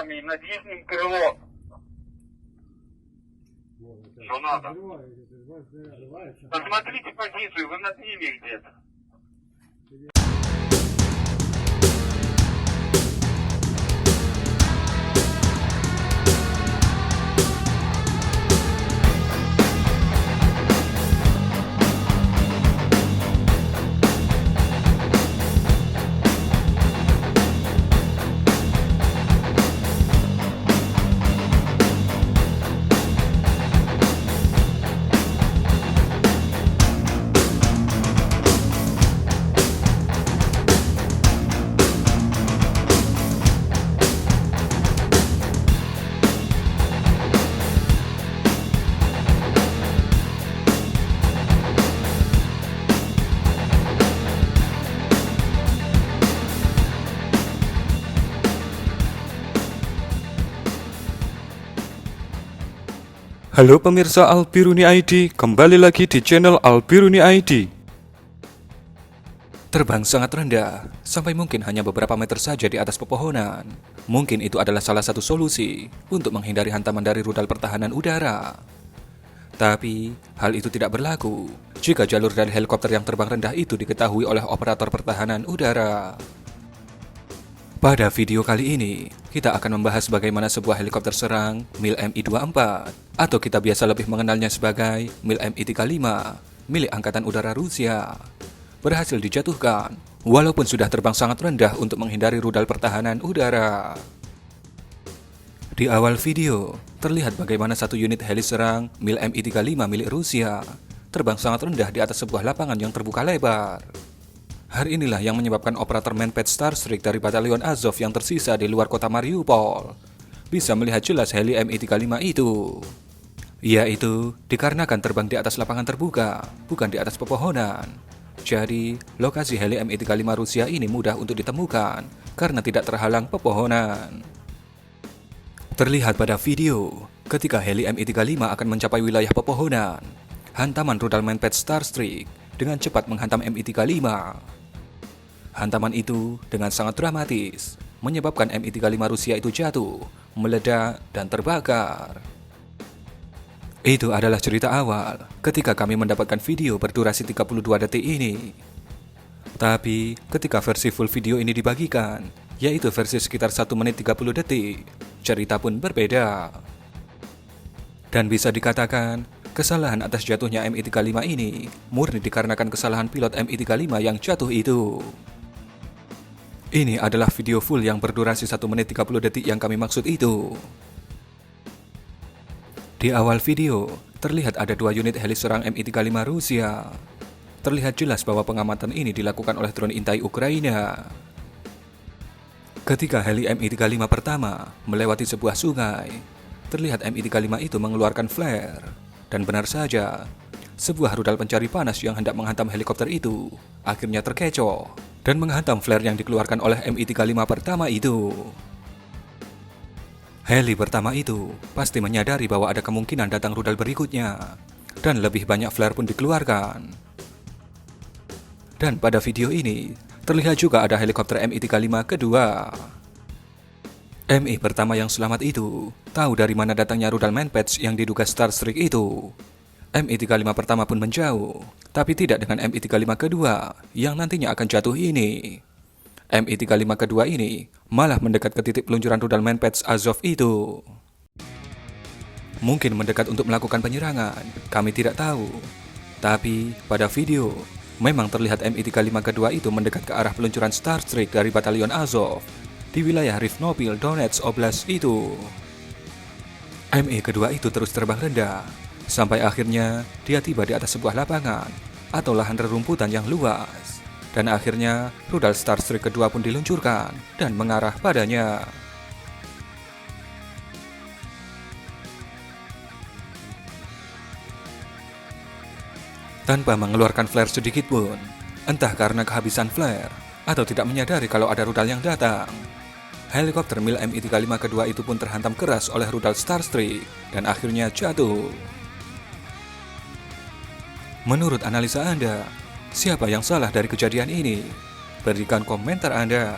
над нижним крылом. Что надо? Посмотрите позицию, вы над ними где-то. Halo pemirsa Albiruni ID, kembali lagi di channel Albiruni ID. Terbang sangat rendah, sampai mungkin hanya beberapa meter saja di atas pepohonan. Mungkin itu adalah salah satu solusi untuk menghindari hantaman dari rudal pertahanan udara. Tapi, hal itu tidak berlaku jika jalur dari helikopter yang terbang rendah itu diketahui oleh operator pertahanan udara. Pada video kali ini, kita akan membahas bagaimana sebuah helikopter serang MiL-Mi-24, atau kita biasa lebih mengenalnya sebagai MiL-Mi-35, milik Angkatan Udara Rusia, berhasil dijatuhkan, walaupun sudah terbang sangat rendah untuk menghindari rudal pertahanan udara. Di awal video, terlihat bagaimana satu unit heli serang MiL-Mi-35 milik Rusia terbang sangat rendah di atas sebuah lapangan yang terbuka lebar. Hal inilah yang menyebabkan operator Manpad Starstreak dari Batalion Azov yang tersisa di luar kota Mariupol bisa melihat jelas heli Mi-35 itu. Yaitu dikarenakan terbang di atas lapangan terbuka, bukan di atas pepohonan. Jadi, lokasi heli Mi-35 Rusia ini mudah untuk ditemukan karena tidak terhalang pepohonan. Terlihat pada video, ketika heli Mi-35 akan mencapai wilayah pepohonan, hantaman rudal Manpad Starstreak dengan cepat menghantam Mi-35. Hantaman itu dengan sangat dramatis menyebabkan Mi-35 Rusia itu jatuh, meledak, dan terbakar. Itu adalah cerita awal ketika kami mendapatkan video berdurasi 32 detik ini. Tapi ketika versi full video ini dibagikan, yaitu versi sekitar 1 menit 30 detik, cerita pun berbeda. Dan bisa dikatakan, kesalahan atas jatuhnya Mi-35 ini murni dikarenakan kesalahan pilot Mi-35 yang jatuh itu. Ini adalah video full yang berdurasi 1 menit 30 detik yang kami maksud itu. Di awal video, terlihat ada 2 unit heli serang Mi-35 Rusia. Terlihat jelas bahwa pengamatan ini dilakukan oleh drone intai Ukraina. Ketika heli Mi-35 pertama melewati sebuah sungai, terlihat Mi-35 itu mengeluarkan flare. Dan benar saja, sebuah rudal pencari panas yang hendak menghantam helikopter itu akhirnya terkecoh dan menghantam flare yang dikeluarkan oleh Mi-35 pertama itu. Heli pertama itu pasti menyadari bahwa ada kemungkinan datang rudal berikutnya, dan lebih banyak flare pun dikeluarkan. Dan pada video ini, terlihat juga ada helikopter Mi-35 kedua. Mi pertama yang selamat itu tahu dari mana datangnya rudal Manpads yang diduga Starstreak itu. Mi-35 pertama pun menjauh, tapi tidak dengan Mi-35 kedua yang nantinya akan jatuh ini. Mi-35 kedua ini malah mendekat ke titik peluncuran rudal Manpads Azov itu. Mungkin mendekat untuk melakukan penyerangan, kami tidak tahu. Tapi pada video, memang terlihat Mi-35 kedua itu mendekat ke arah peluncuran Starstreak dari Batalion Azov di wilayah Rivnopil, Donetsk Oblast itu. Mi kedua itu terus terbang rendah, sampai akhirnya dia tiba di atas sebuah lapangan atau lahan rerumputan yang luas. Dan akhirnya rudal Starstreak kedua pun diluncurkan dan mengarah padanya. Tanpa mengeluarkan flare sedikit pun, entah karena kehabisan flare atau tidak menyadari kalau ada rudal yang datang, helikopter MiL-Mi-35 kedua itu pun terhantam keras oleh rudal Starstreak dan akhirnya jatuh. Menurut analisa Anda, siapa yang salah dari kejadian ini? Berikan komentar Anda.